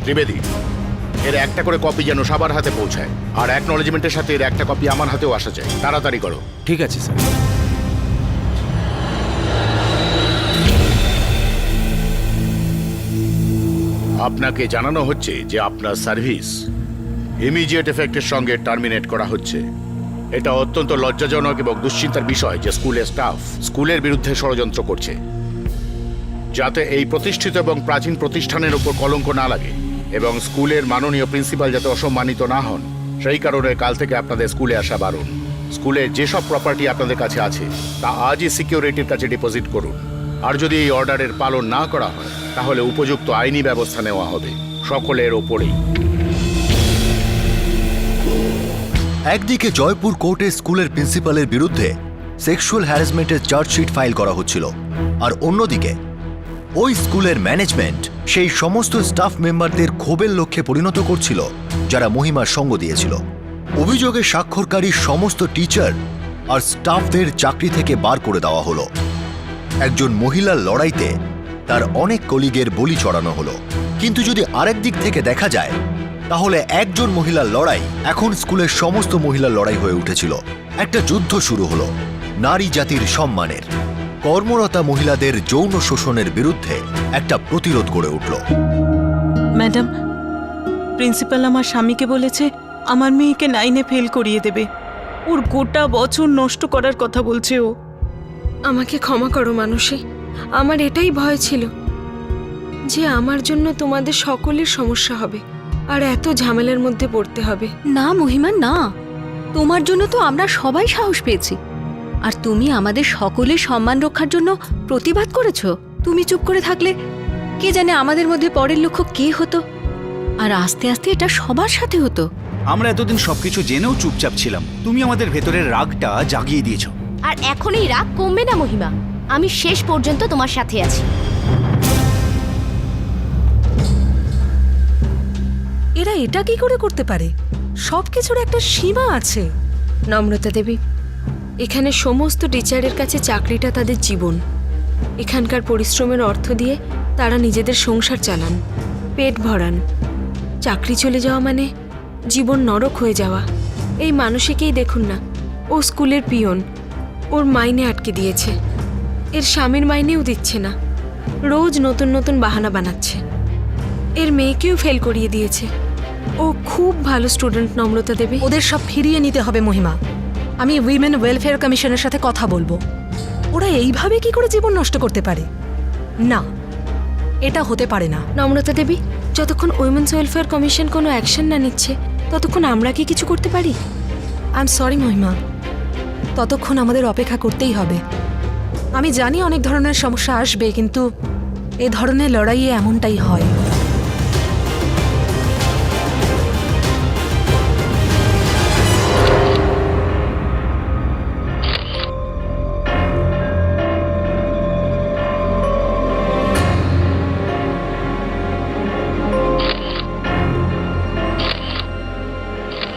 Trivedi, এর একটা করে কপি যেন সবার হাতে পৌঁছায়, আর অ্যাকনলেজমেন্টের সাথে এর একটা কপি আমার হাতেও আসা চাই। তাড়াতাড়ি করো। ঠিক আছে স্যার। আপনাকে জানানো হচ্ছে যে আপনার সার্ভিস ইমিডিয়েট এফেক্টের সঙ্গে টার্মিনেট করা হচ্ছে। এটা অত্যন্ত লজ্জাজনক এবং দুশ্চিন্তার বিষয় যে স্কুলের স্টাফ স্কুলের বিরুদ্ধে ষড়যন্ত্র করছে, যাতে এই প্রতিষ্ঠিত এবং প্রাচীন প্রতিষ্ঠানের উপর কলঙ্ক না লাগে এবং স্কুলের মাননীয় প্রিন্সিপাল যাতে অসম্মানিত না হন, সেই কারণে কাল থেকে আপনাদের স্কুলে আসা বারণ। স্কুলের যেসব প্রপার্টি আপনাদের কাছে আছে তা আজই সিকিউরিটির কাছে ডিপোজিট করুন, আর যদি এই অর্ডারের পালন না করা হয় তাহলে উপযুক্ত আইনি ব্যবস্থা নেওয়া হবে সকলের ওপরেই। একদিকে জয়পুর কোর্টে স্কুলের প্রিন্সিপালের বিরুদ্ধে সেক্সুয়াল হ্যারাসমেন্টের চার্জশিট ফাইল করা হচ্ছিল, আর অন্যদিকে ওই স্কুলের ম্যানেজমেন্ট সেই সমস্ত স্টাফ মেম্বারদের ক্ষোভের লক্ষ্যে পরিণত করছিল যারা মহিমার সঙ্গ দিয়েছিল। অভিযোগে স্বাক্ষরকারী সমস্ত টিচার আর স্টাফদের চাকরি থেকে বার করে দেওয়া হলো। একজন মহিলার লড়াইতে তার অনেক কলিগের বলি চড়ানো হলো। কিন্তু যদি আরেক দিক থেকে দেখা যায় তাহলে একজন মহিলার লড়াই এখন স্কুলের সমস্ত মহিলার লড়াই হয়ে উঠেছিল। একটা যুদ্ধ শুরু হলো নারী জাতির সম্মানের। কর্মরতা মহিলাদের যৌন শোষণের বিরুদ্ধে একটা প্রতিরোধ গড়ে উঠল। ম্যাডাম, প্রিন্সিপাল আমার স্বামীকে বলেছে আমার মেয়েকে 9-এ ফেল করিয়ে দেবে। ওর গোটা বছর নষ্ট করার কথা বলছে ও। আমাকে ক্ষমা করো মানসী, আমার এটাই ভয় ছিল যে আমার জন্য তোমাদের সকলের সমস্যা হবে আর এত ঝামেলার মধ্যে পড়তে হবে। না মহিমা, না, তোমার জন্য তো আমরা সবাই সাহস পেয়েছি। আর তুমি আমাদের সকলের সম্মান রক্ষার জন্য প্রতিবাদ করেছো। তুমি চুপ করে থাকলে কে জানে আমাদের মধ্যে পরের লক্ষ্য কে হতো, আর আস্তে আস্তে এটা সবার সাথে হতো। আমরা এতদিন সবকিছু জেনেও চুপচাপ ছিলাম, তুমি আমাদের ভেতরের রাগটা জাগিয়ে দিয়েছো। আর এখন এই রাগ কমবে না মহিমা, আমি শেষ পর্যন্ত তোমার সাথে আছি। এরা এটা কি করে করতে পারে? সবকিছুর একটা সীমা আছে। নম্রতা দেবী, এখানে সমস্ত টিচারের কাছে চাকরিটা তাদের জীবন। এখানকার পরিশ্রমের অর্থ দিয়ে তারা নিজেদের সংসার চালান, পেট ভরান। চাকরি চলে যাওয়া মানে জীবন নরক হয়ে যাওয়া। এই মানসিকেই দেখুন না, ও স্কুলের পিয়ন, ওর মাইনে আটকে দিয়েছে, এর স্বামীর মাইনেও দিচ্ছে না, রোজ নতুন নতুন বাহানা বানাচ্ছে। এর মেয়েকেও ফেল করিয়ে দিয়েছে। ও খুব ভালো স্টুডেন্ট নম্রতা দেবী। ওদের সব ফিরিয়ে নিতে হবে মহিমা। আমি উইমেন ওয়েলফেয়ার কমিশনের সাথে কথা বলবো। ওরা এইভাবে কি করে জীবন নষ্ট করতে পারে? না, এটা হতে পারে না। নম্রতা দেবী, যতক্ষণ উইমেন্স ওয়েলফেয়ার কমিশন কোনো অ্যাকশন না নিচ্ছে ততক্ষণ আমরা কি কিছু করতে পারি? আই এম সরি মহিমা, ততক্ষণ আমাদের অপেক্ষা করতেই হবে। আমি জানি অনেক ধরনের সমস্যা আসবে, কিন্তু এ ধরনের লড়াইয়ে এমনটাই হয়।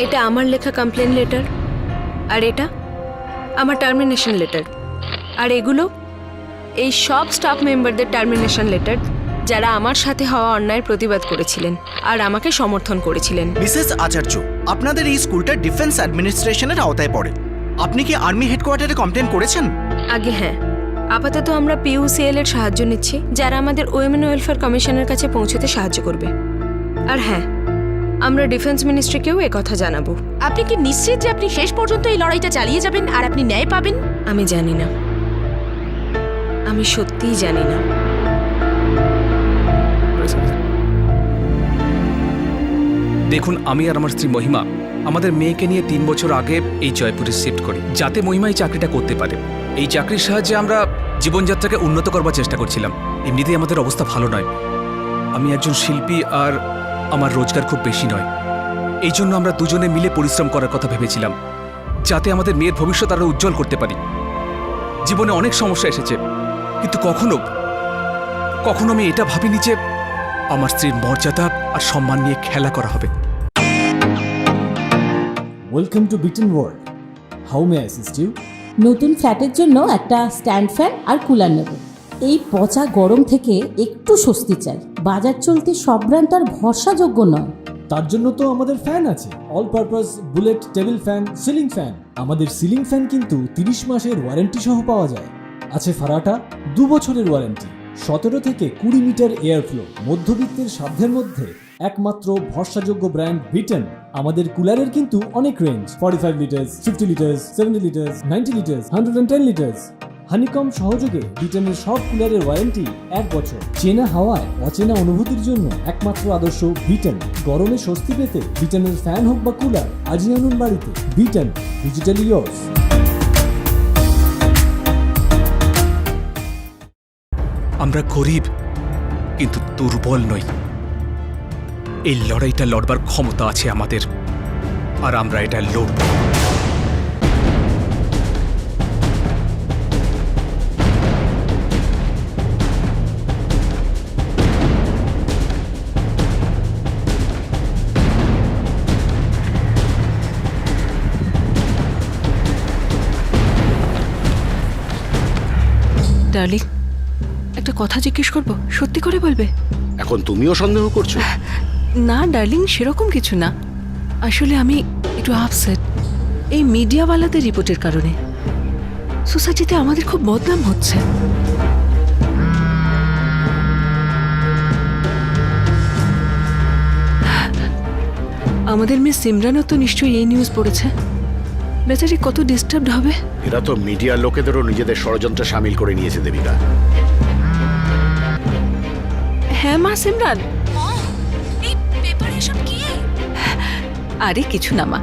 এটা আমার লেখা কমপ্লেন লেটার, আর এটা আমার টার্মিনেশন লেটার, আর এগুলো এই সব স্টাফ মেম্বারদের টার্মিনেশন লেটার যারা আমার সাথে হওয়া অন্যায়ের প্রতিবাদ করেছিলেন আর আমাকে সমর্থন করেছিলেন। মিসেস আচার্য, আপনাদের এই স্কুলটা ডিফেন্স অ্যাডমিনিস্ট্রেশনের আওতায় পড়ে। আপনি কি আর্মি হেডকোয়ার্টারে কমপ্লেন করেছেন? আগে হ্যাঁ, আপাতত আমরা PUCL এর সাহায্য নিচ্ছি, যারা আমাদের উইমেন ওয়েলফেয়ার কমিশনের কাছে পৌঁছতে সাহায্য করবে। আর হ্যাঁ, আমরা ডিফেন্স মিনিস্ট্রিকেও একথা জানাবো। আপনি কি নিশ্চিত যে আপনি শেষ পর্যন্ত এই লড়াইটা চালিয়ে যাবেন আর আপনি ন্যায় পাবেন? আমি জানি না, আমি সত্যিই জানি না। দেখুন, আমি আর আমার স্ত্রী মহিমা আমাদের মেয়েকে নিয়ে 3 বছর আগে এই জয়পুরে শিফট করি, যাতে মহিমা এই চাকরিটা করতে পারে। এই চাকরির সাহায্যে আমরা জীবনযাত্রাকে উন্নত করবার চেষ্টা করছিলাম। এমনিতেই আমাদের অবস্থা ভালো নয়। আমি একজন শিল্পী আর আমার রোজগার খুব বেশি নয়। এই জন্য আমরা দুজনে মিলে পরিশ্রম করার কথা ভেবেছিলাম, যাতে আমাদের মেয়ের ভবিষ্যৎ আরো উজ্জ্বল করতে পারি। জীবনে অনেক সমস্যা এসেছে, কিন্তু কখনো কখনো আমি এটা ভাবিনি যে আমার স্ত্রীর মর্যাদা আর সম্মান নিয়ে খেলা করা হবে। ওয়েলকাম টু বিটেন world. How may I assist you? নতুন ফ্ল্যাটের জন্য একটা স্ট্যান্ড ফ্যান আর কুলার নেব। এই পচা গরম থেকে একটু স্বস্তি চাই। বাজার চলতে সব ব্র্যান্ড আর ভরসাযোগ্য নয়। তার জন্য তো আমাদের ফ্যান আছে, all purpose bullet table fan, ceiling fan. আমাদের সিলিং ফ্যান কিন্তু 30 মাসের ওয়ারেন্টি সহ পাওয়া যায়। আছে ফারাটা 2 বছরের ওয়ারেন্টি, 17 থেকে 20 মিটার এয়ার ফ্লো। মধ্যবিত্তের সাধ্যের মধ্যে একমাত্র ভরসাযোগ্য ব্র্যান্ড বিটেন। আমাদের কুলারের কিন্তু অনেক range, 45 litres, 50 litres, 70 litres, 90 litres, 110 litres. Honeycomb সহযোগে বিটেনের সব কুলারের ওয়ারেন্টি 1 বছর। চেনা হাওয়ায় অচেনা অনুভূতির জন্য একমাত্র আদর্শ বিটেন। গরমে স্বস্তি পেতে বিটেনের ফ্যান হোক বা কুলার আজই আনুন বাড়িতে। Beaten, digitally yours. আমরা গরিব কিন্তু দুর্বল নই। এই লড়াইটা লড়বার ক্ষমতা আছে আমাদের, আর আমরা এটা লড়ব। ডার্লিং, একটা কথা জিজ্ঞেস করব, সত্যি করে বলবে? এখন তুমিও সন্দেহ করছো? না ডার্লিং, সেরকম কিছু না। আসলে আমি একটু আপসেট এই মিডিয়াওয়ালাদের রিপোর্টের কারণে। সোসাইটিতে আমাদের খুব বদনাম হচ্ছে। আমাদের মেয়ে সিমরানও তো নিশ্চয়ই এই নিউজ পড়েছে। বেচারি কত ডিস্টার্বড হবে। এরা তো মিডিয়ার লোকেদেরও নিজেদের ষড়যন্ত্রে সামিল করে নিয়েছে দেবিকা। হ্যাঁ মা সিমরান, এই পেপারে এসব কি? আরে কিছু না মা,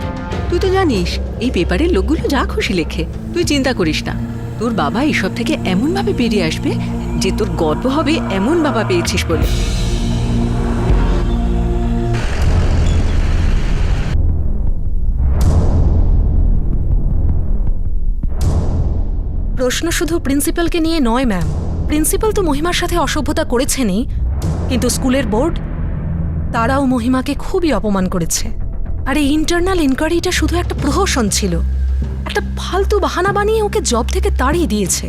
তুই তো জানিস এই পেপারের লোকগুলো যা খুশি লেখে। তুই চিন্তা করিস না, তোর বাবা এসব থেকে এমন ভাবে বেরিয়ে আসবে যে তোর গর্ব হবে এমন বাবা পেয়েছিস বলে। প্রশ্ন শুধু প্রিন্সিপালকে নিয়ে নয় ম্যাম। প্রিন্সিপাল তো মহিমার সাথে অসভ্যতা করেছেনই, কিন্তু স্কুলের বোর্ড তারাও মহিমাকে খুবই অপমান করেছে। আর এই ইন্টারনাল ইনকোয়ারিটা শুধু একটা প্রহসন ছিল, একটা ফালতু বাহানা বানিয়ে ওকে জব থেকে তাড়িয়ে দিয়েছে।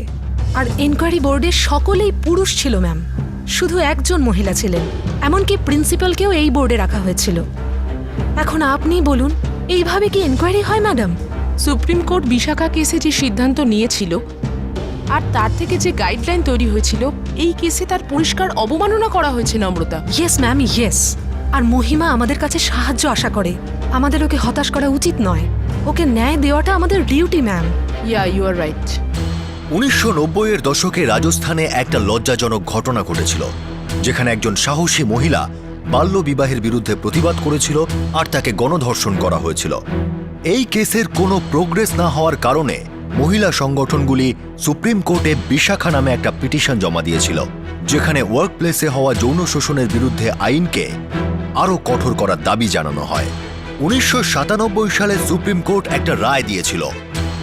আর এনকোয়ারি বোর্ডের সকলেই পুরুষ ছিল ম্যাম, শুধু একজন মহিলা ছিলেন। এমনকি প্রিন্সিপালকেও এই বোর্ডে রাখা হয়েছিল। এখন আপনি বলুন, এইভাবে কি এনকোয়ারি হয় ম্যাডাম? সুপ্রিম কোর্ট বিশাখা কেসে যে সিদ্ধান্ত নিয়েছিল আর তার থেকে যে গাইডলাইন তৈরি হয়েছিল, এই কেসে তার পরিষ্কার অবমাননা করা হয়েছে নম্রতা। Yes ma'am, yes. আর মহিমা আমাদের কাছে সাহায্য আশা করে। আমাদের ওকে হতাশ করা উচিত নয়। ওকে ন্যায় দেওয়াটা আমাদের duty ma'am. Yeah, you are right. 1990-এর দশকে রাজস্থানে একটা লজ্জাজনক ঘটনা ঘটেছিল, যেখানে একজন সাহসী মহিলা বাল্য বিবাহের বিরুদ্ধে প্রতিবাদ করেছিল আর তাকে গণধর্ষণ করা হয়েছিল। এই কেসের কোনো প্রোগ্রেস না হওয়ার কারণে মহিলা সংগঠনগুলি সুপ্রিম কোর্টে বিশাখা নামে একটা পিটিশন জমা দিয়েছিল, যেখানে ওয়ার্ক প্লেসে হওয়া যৌন শোষণের বিরুদ্ধে আইনকে আরও কঠোর করার দাবি জানানো হয়। 1997 সালে সুপ্রিম কোর্ট একটা রায় দিয়েছিল,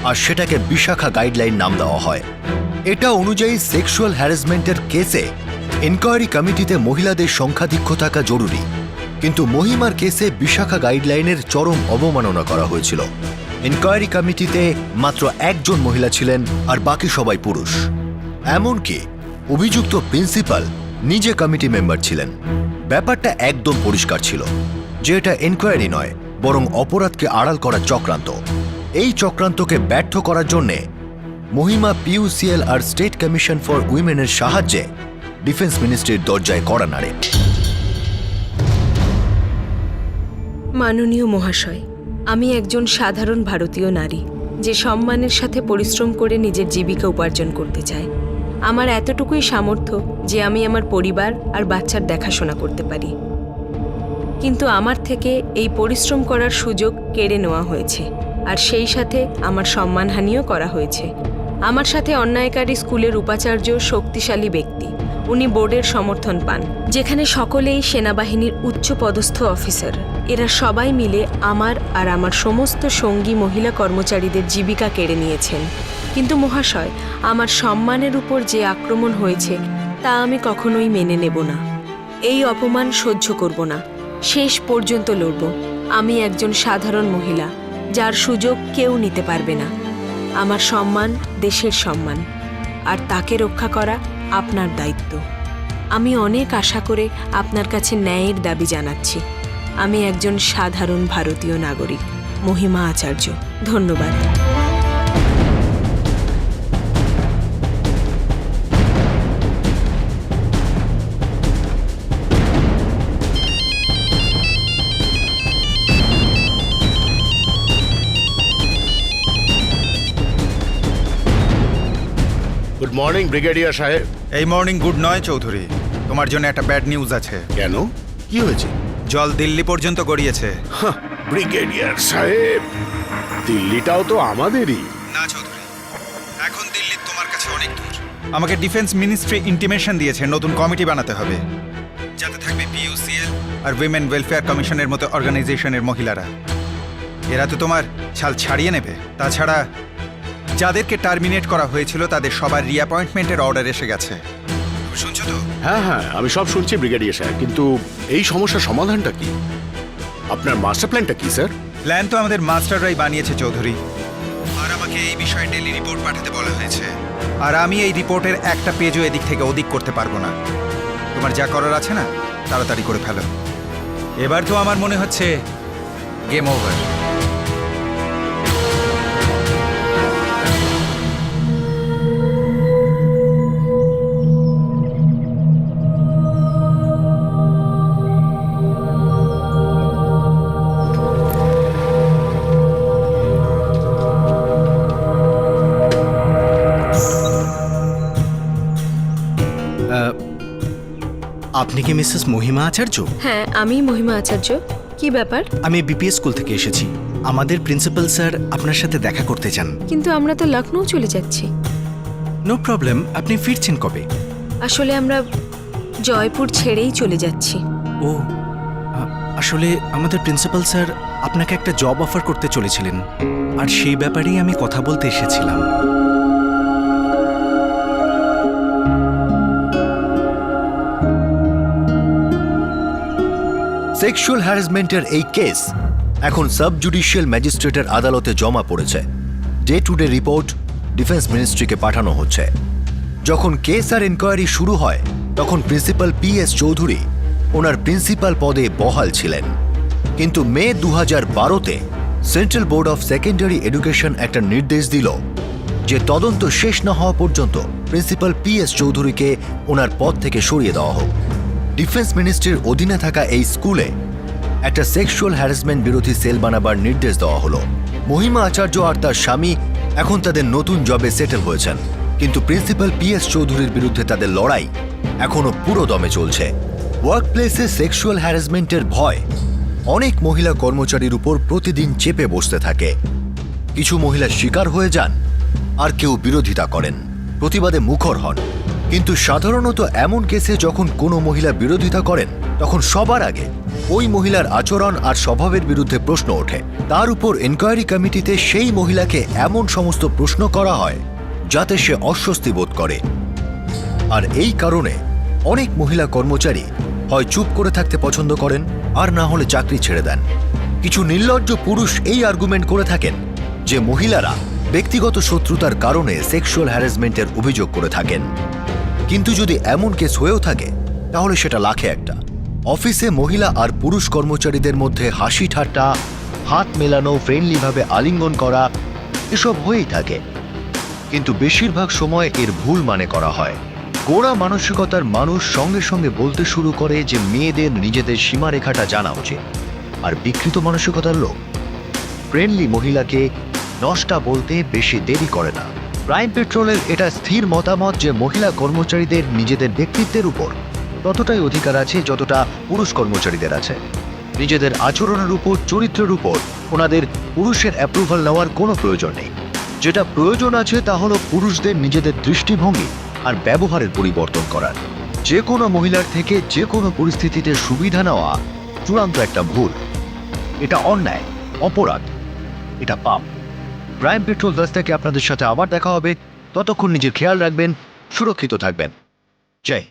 আর সেটাকে বিশাখা গাইডলাইন নাম দেওয়া হয়। এটা অনুযায়ী সেক্সুয়াল হ্যারাসমেন্টের কেসে এনকোয়ারি কমিটিতে মহিলাদের সংখ্যাধিক্য থাকা জরুরি, কিন্তু মহিমার কেসে বিশাখা গাইডলাইনের চরম অবমাননা করা হয়েছিল। এনকোয়ারি কমিটিতে মাত্র একজন মহিলা ছিলেন আর বাকি সবাই পুরুষ। এমনকি অভিযুক্ত প্রিন্সিপাল নিজে কমিটি মেম্বার ছিলেন। ব্যাপারটা একদম পরিষ্কার ছিল যে এটা এনকোয়ারি নয়, বরং অপরাধকে আড়াল করার চক্রান্ত। এই চক্রান্তকে ব্যর্থ করার জন্যে মহিমা পিইউসিএল আর স্টেট কমিশন ফর উইমেনের সাহায্যে ডিফেন্স মিনিস্ট্রির দরজায় কড়া নাড়ে। মাননীয় মহাশয়, আমি একজন সাধারণ ভারতীয় নারী যে সম্মানের সাথে পরিশ্রম করে নিজের জীবিকা উপার্জন করতে চায়। আমার এতটুকুই সামর্থ্য যে আমি আমার পরিবার আর বাচ্চার দেখাশোনা করতে পারি, কিন্তু আমার থেকে এই পরিশ্রম করার সুযোগ কেড়ে নেওয়া হয়েছে, আর সেই সাথে আমার সম্মানহানিও করা হয়েছে। আমার সাথে অন্যায়কারী স্কুলের উপাচার্য শক্তিশালী ব্যক্তি। উনি বোর্ডের সমর্থন পান, যেখানে সকলেই সেনাবাহিনীর উচ্চ পদস্থ অফিসার। এরা সবাই মিলে আমার আর আমার সমস্ত সঙ্গী মহিলা কর্মচারীদের জীবিকা কেড়ে নিয়েছেন। কিন্তু মহাশয়, আমার সম্মানের উপর যে আক্রমণ হয়েছে তা আমি কখনোই মেনে নেব না। এই অপমান সহ্য করব না, শেষ পর্যন্ত লড়ব। আমি একজন সাধারণ মহিলা, যার সুযোগ কেউ নিতে পারবে না। আমার সম্মান দেশের সম্মান, আর তাকে রক্ষা করা আপনার দায়িত্ব। আমি অনেক আশা করে আপনার কাছে ন্যায়ের দাবি জানাচ্ছি। আমি একজন সাধারণ ভারতীয় নাগরিক, মহিমা আচার্য। ধন্যবাদ। গুড মর্নিং ব্রিগেডিয়ার সাহেব। এই মর্নিং গুড নয় চৌধুরী, তোমার জন্য একটা ব্যাড নিউজ আছে। কেন, কি হয়েছে? জল দিল্লি পর্যন্ত গড়িয়েছে। ব্রিগেডিয়ার সাহেব, দিল্লিটাও তো আমাদেরই। না চৌধুরী, এখন দিল্লি তোমার কাছে অনেক দূর। আমাকে ডিফেন্স মিনিস্ট্রি ইন্টিমেশন দিয়েছে নতুন কমিটি বানাতে হবে, যাতে থাকবে পিইউসিএল আর উইমেন ওয়েলফেয়ার কমিশনের মতো অর্গানাইজেশনের মহিলারা। এরা তো তোমার ছাল ছাড়িয়ে নেবে। তাছাড়া যাদেরকে টার্মিনেট করা হয়েছিল তাদের সবার রিঅ্যাপয়েন্টমেন্টের অর্ডার এসে গেছে। শুনছো তো? হ্যাঁ হ্যাঁ, আমি সব শুনছি ব্রিগেডিয়ার সাহেব, কিন্তু এই সমস্যার সমাধানটা কি? আপনার মাস্টার প্ল্যানটা কি স্যার? প্ল্যান তো আমাদের মাস্টাররাই বানিয়েছে চৌধুরী, আর আমাকে এই বিষয়ে ভাষায় ডেলি রিপোর্ট পাঠাতে বলা হয়েছে, আর আমি এই রিপোর্টের একটা পেজও এদিক থেকে ওদিক করতে পারবো না। তোমার যা করার আছে না তাড়াতাড়ি করে ফেলো। এবার তো আমার মনে হচ্ছে গেম ওভার। আপনি কি মিসেস মহিমা আচার্য? হ্যাঁ, আমি মহিমা আচার্য। কি ব্যাপার? আমি বিপিএস স্কুল থেকে এসেছি। আমাদের প্রিন্সিপাল স্যার আপনার সাথে দেখা করতে চান। কিন্তু আমরা তো লখনৌ চলে যাচ্ছি। নো প্রবলেম, আপনি ফিরছেন কবে? আসলে আমরা জয়পুর ছেড়েই চলে যাচ্ছি। ও, আসলে আমাদের প্রিন্সিপাল স্যার আপনাকে একটা জব অফার করতে চলেছিলেন, আর সেই ব্যাপারেই আমি কথা বলতে এসেছিলাম। সেক্সুয়াল হ্যারাসমেন্টের এই কেস এখন সাব জুডিশিয়াল ম্যাজিস্ট্রেটের আদালতে জমা পড়েছে। Day to day report defence মিনিস্ট্রিকে পাঠানো হচ্ছে। যখন কেস আর এনকোয়ারি শুরু হয় তখন প্রিন্সিপাল PS চৌধুরী ওনার প্রিন্সিপাল পদে বহাল ছিলেন। কিন্তু মে 2012-তে Central Board of Secondary Education একটা নির্দেশ দিল যে তদন্ত শেষ না হওয়া পর্যন্ত প্রিন্সিপাল PS চৌধুরীকে ওনার পদ থেকে সরিয়ে দেওয়া হোক। ডিফেন্স মিনিস্ট্রির অধীনে থাকা এই স্কুলে একটা সেক্সুয়াল হ্যারাসমেন্ট বিরোধী সেল বানাবার নির্দেশ দেওয়া হলো। মহিমা আচার্য আর তার স্বামী এখন তাদের নতুন জবে সেটেল হয়েছেন, কিন্তু প্রিন্সিপাল PS চৌধুরীর বিরুদ্ধে তাদের লড়াই এখনো পুরো দমে চলছে। ওয়ার্ক প্লেসে সেক্সুয়াল হ্যারাসমেন্টের ভয় অনেক মহিলা কর্মচারীর উপর প্রতিদিন চেপে বসতে থাকে। কিছু মহিলা শিকার হয়ে যান, আর কেউ বিরোধিতা করেন, প্রতিবাদে মুখর হন। কিন্তু সাধারণত এমন কেসে যখন কোনো মহিলা বিরোধিতা করেন তখন সবার আগে ওই মহিলার আচরণ আর স্বভাবের বিরুদ্ধে প্রশ্ন ওঠে। তার উপর এনকোয়ারি কমিটিতে সেই মহিলাকে এমন সমস্ত প্রশ্ন করা হয় যাতে সে অস্বস্তি বোধ করে। আর এই কারণে অনেক মহিলা কর্মচারী হয় চুপ করে থাকতে পছন্দ করেন, আর না হলে চাকরি ছেড়ে দেন। কিছু নির্লজ্জ পুরুষ এই আর্গুমেন্ট করে থাকেন যে মহিলারা ব্যক্তিগত শত্রুতার কারণে সেক্সুয়াল হ্যারাসমেন্টের অভিযোগ করে থাকেন। কিন্তু যদি এমন কেস হয়েও থাকে তাহলে সেটা লাখে একটা। অফিসে মহিলা আর পুরুষ কর্মচারীদের মধ্যে হাসি ঠাট্টা, হাত মেলানো, ফ্রেন্ডলিভাবে আলিঙ্গন করা এসব হয়েই থাকে, কিন্তু বেশিরভাগ সময় এর ভুল মানে করা হয়। গোড়া মানসিকতার মানুষ সঙ্গে সঙ্গে বলতে শুরু করে যে মেয়েদের নিজেদের সীমারেখাটা জানা উচিত, আর বিকৃত মানসিকতার লোক ফ্রেন্ডলি মহিলাকে নষ্টা বলতে বেশি দেরি করে না। ক্রাইম পেট্রোলের এটা স্থির মতামত যে মহিলা কর্মচারীদের নিজেদের ব্যক্তিত্বের উপর ততটাই অধিকার আছে যতটা পুরুষ কর্মচারীদের আছে। নিজেদের আচরণের উপর, চরিত্রের উপর ওনাদের পুরুষের অ্যাপ্রুভাল নেওয়ার কোনো প্রয়োজন নেই। যেটা প্রয়োজন আছে তা হলো পুরুষদের নিজেদের দৃষ্টিভঙ্গি আর ব্যবহারের পরিবর্তন করার। যে কোনো মহিলার থেকে যে কোনো পরিস্থিতিতে সুবিধা নেওয়া চূড়ান্ত একটা ভুল। এটা অন্যায়, অপরাধ, এটা পাপ। ক্রাইম পেট্রোল 10 থেকে আপনাদের সাথে আবার দেখা হবে। ততক্ষণ নিজের খেয়াল রাখবেন, সুরক্ষিত থাকবেন। জয়।